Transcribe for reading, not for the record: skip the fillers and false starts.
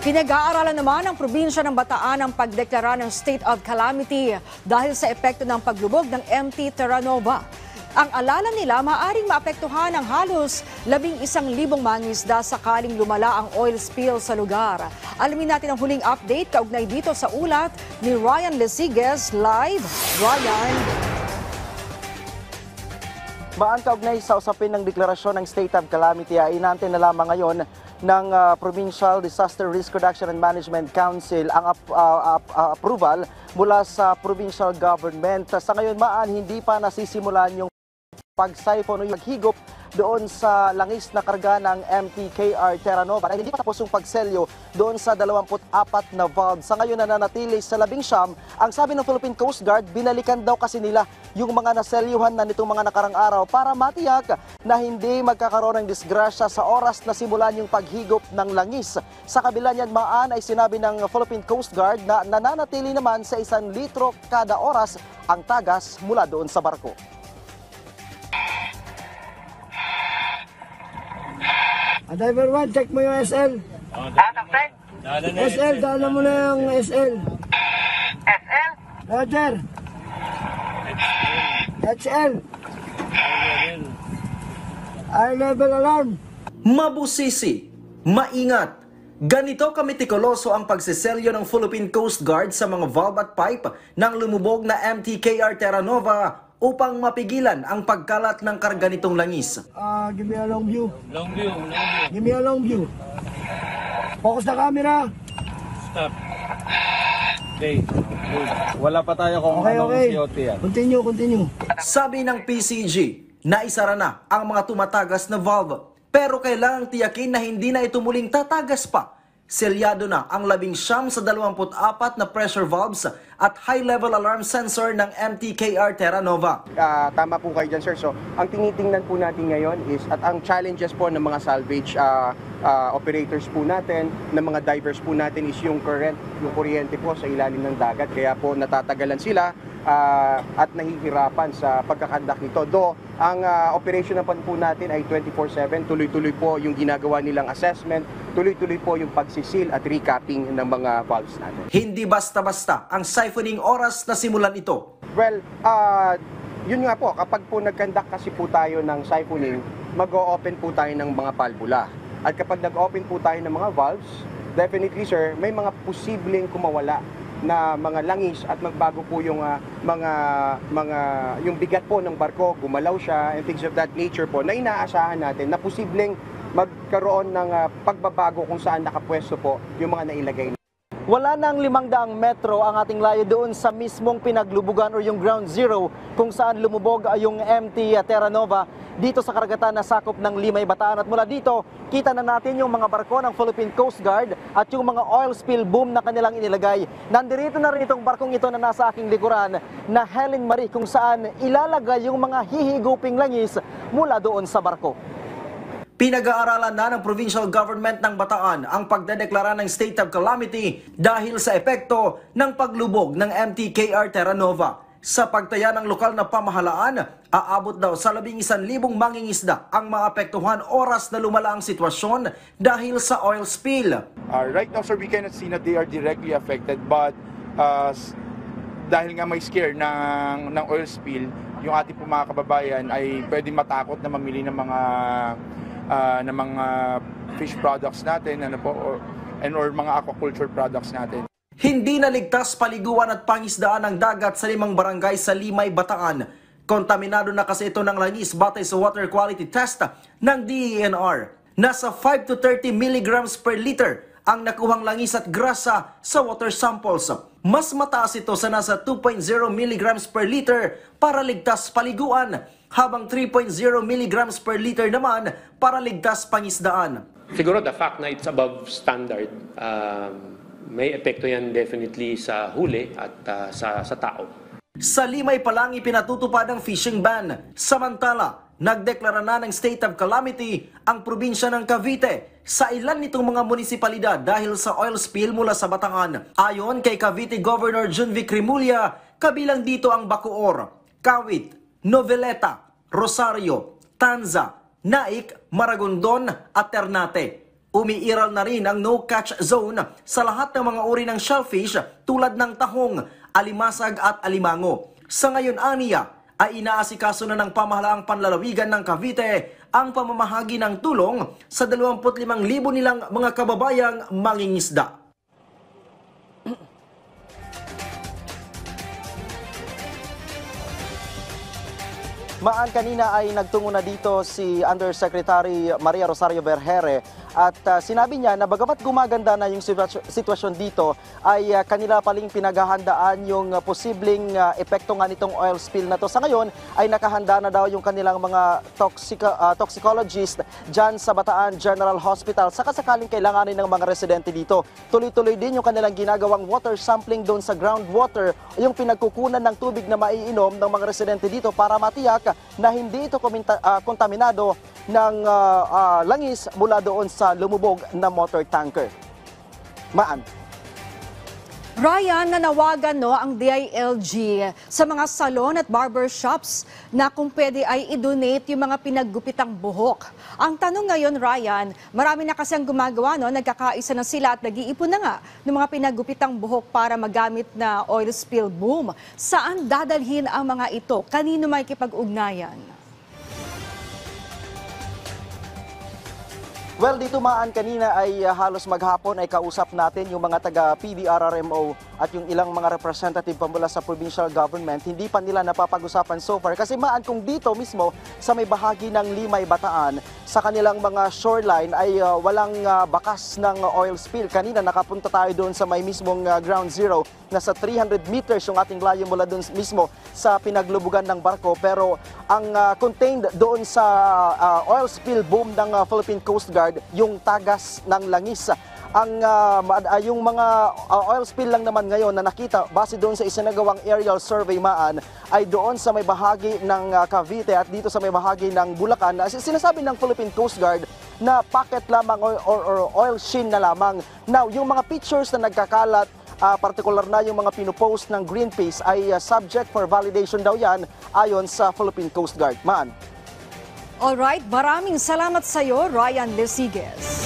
Pinag-aaralan naman ng probinsya ng Bataan ang pagdeklara ng state of calamity dahil sa epekto ng paglubog ng MT Terra Nova. Ang alala nila maaring maapektuhan ng halos 11,000 mangingisda sakaling lumala ang oil spill sa lugar. Alamin natin ang huling update kaugnay dito sa ulat ni Ryan Lesigues live. Ryan. Kaugnay sa usapin ng deklarasyon ng state of calamity ay inaantay na lamang ngayon ng Provincial Disaster Risk Reduction and Management Council ang approval mula sa provincial government. Sa ngayon hindi pa nasisimulan yung pag-siphon o yung paghigop doon sa langis na karga ng MTKR Terra Nova. Ay hindi pa tapos yung pagselyo doon sa 24 na valve. Sa ngayon nananatili sa 19. Ang sabi ng Philippine Coast Guard, binalikan daw kasi nila yung mga naselyuhan na nitong mga nakarang araw para matiyak na hindi magkakaroon ng disgrasya sa oras na simulan yung paghigop ng langis. Sa kabila niyan ay sinabi ng Philippine Coast Guard na nananatili naman sa 1 litro kada oras ang tagas mula doon sa barko. Diver 1, check mo yung SL. SL, dala mo na yung SL. SL? Roger. HL. High level alarm. Mabusisi, maingat. Ganito kamitikuloso ang pagsiselyo ng Philippine Coast Guard sa mga valve at pipe ng lumubog na MTKR Terra Nova upang mapigilan ang pagkalat ng karga nitong langis. Give me a long view. Long view. Give me a long view. Focus na camera. Stop. Okay. Good. Wala pa tayo kung anong COT yan. Continue. Sabi ng PCG, naisara na ang mga tumatagas na valve. Pero kailangang tiyakin na hindi na ito muling tatagas pa. Selyado na ang 19 sa 24 na pressure valves at high-level alarm sensor ng MTKR Terra Nova. Tama po kayo dyan, sir. So, ang tinitingnan po natin ngayon is, at ang challenges po ng mga salvage operators po natin, ng mga divers po natin is yung kuryente po sa ilalim ng dagat. Kaya po natatagalan sila at nahihirapan sa pagkakandak nito. Do, ang operation naman po natin ay 24/7. Tuloy-tuloy po yung ginagawa nilang assessment, tuloy-tuloy po yung pagsisil at recapping ng mga valves natin. Hindi basta-basta ang siphoning oras na simulan ito. Well, yun nga po, kapag po nag-conduct kasi po tayo ng siphoning, mag-o-open po tayo ng mga valvula. At kapag nag-open po tayo ng mga valves, definitely sir, may mga posibleng kumawala na mga langis at magbago po yung yung bigat po ng barko, gumalaw siya and things of that nature po na inaasahan natin na posibleng magkaroon ng pagbabago kung saan nakapwesto po yung mga nailagay. Wala nang 500 metro ang ating layo doon sa mismong pinaglubugan o yung ground zero kung saan lumubog yung MT Terra Nova dito sa karagatan na sakop ng Limay, Bataan. At mula dito, kita na natin yung mga barko ng Philippine Coast Guard at yung mga oil spill boom na kanilang inilagay. Nandirito na rin itong barkong ito na nasa aking likuran na Helen Marie kung saan ilalagay yung mga hihiguping langis mula doon sa barko. Pinag-aaralan na ng provincial government ng Bataan ang pagdedeklara ng state of calamity dahil sa epekto ng paglubog ng MTKR Terra Nova. Sa pagtaya ng lokal na pamahalaan, aabot daw sa 11,000 mangingisda ang maapektuhan oras na lumala ang sitwasyon dahil sa oil spill. Right now, sir, we cannot see that they are directly affected, but dahil nga may scare ng oil spill, yung ating mga kababayan ay pwedeng matakot na mamili ng mga fish products natin or mga aquaculture products natin. Hindi naligtas paliguan at pangisdaan ng dagat sa 5 barangay sa Limay, Bataan. Kontaminado na kasi ito ng langis batay sa water quality test ng DENR. Nasa 5 to 30 milligrams per liter ang nakuhang langis at grasa sa water samples. Mas mataas ito sa nasa 2.0 milligrams per liter para ligtas paliguan, habang 3.0 milligrams per liter naman para ligtas pangisdaan. Siguro the fact na it's above standard, may epekto yan definitely sa huli at sa tao. Sa Limay pa lang ipinatutupad ang fishing ban. Samantala, nagdeklara na ng state of calamity ang probinsya ng Cavite sa ilan nitong mga munisipalidad dahil sa oil spill mula sa Bataan. Ayon kay Cavite Governor Junvic Rimulya, kabilang dito ang Bacoor, Kawit, Noveleta, Rosario, Tanza, Naik, Maragondon at Ternate. Umiiral na rin ang no-catch zone sa lahat ng mga uri ng shellfish tulad ng tahong, alimasag at alimango. Sa ngayon, aniya, ay inaasikaso na ng pamahalaang panlalawigan ng Cavite ang pamamahagi ng tulong sa 25,000 nilang mga kababayang mangingisda. Maan, kanina ay nagtungo na dito si Undersecretary Maria Rosario Vergere at sinabi niya na bagamat gumaganda na yung sitwasyon dito ay kanila paling pinaghahandaan yung posibleng epekto nga nitong oil spill na to. Sa ngayon ay nakahanda na daw yung kanilang mga toxicologist dyan sa Bataan General Hospital. Sakasakaling kailanganin ng mga residente dito. Tuloy-tuloy din yung kanilang ginagawang water sampling doon sa groundwater, yung pinagkukunan ng tubig na maiinom ng mga residente dito para matiyak na hindi ito kontaminado ng langis mula doon sa lumubog na motor tanker. Maan. Ryan, nanawagan ang DILG sa mga salon at barbershops na kung pwede ay i-donate yung mga pinaggupitang buhok. Ang tanong ngayon, Ryan, marami na kasi ang gumagawa, nagkakaisa na sila at nag-iipon na nga ng mga pinaggupitang buhok para magamit na oil spill boom. Saan dadalhin ang mga ito? Kanino may kipag-ugnayan? Well, dito Maan, kanina ay halos maghapon ay kausap natin yung mga taga-PDRRMO at yung ilang mga representative pa mula sa provincial government. Hindi pa nila napapag-usapan so far kasi Maan, kung dito mismo sa may bahagi ng Limay, Bataan, sa kanilang mga shoreline ay walang bakas ng oil spill. Kanina nakapunta tayo doon sa may mismong ground zero. Nasa 300 meters yung ating layo mula doon mismo sa pinaglubugan ng barko. Pero ang contained doon sa oil spill boom ng Philippine Coast Guard, yung tagas ng langis. Yung mga oil spill lang naman ngayon na nakita base doon sa isinagawang aerial survey Maan ay doon sa may bahagi ng Cavite at dito sa may bahagi ng Bulacan. Sinasabi ng Philippine Coast Guard na packet lamang or oil sheen na lamang. Now, yung mga pictures na nagkakalat, partikular na yung mga pinupost ng Greenpeace ay subject for validation daw yan ayon sa Philippine Coast Guard. Maan. Alright, maraming salamat sa iyo, Ryan Lesigues.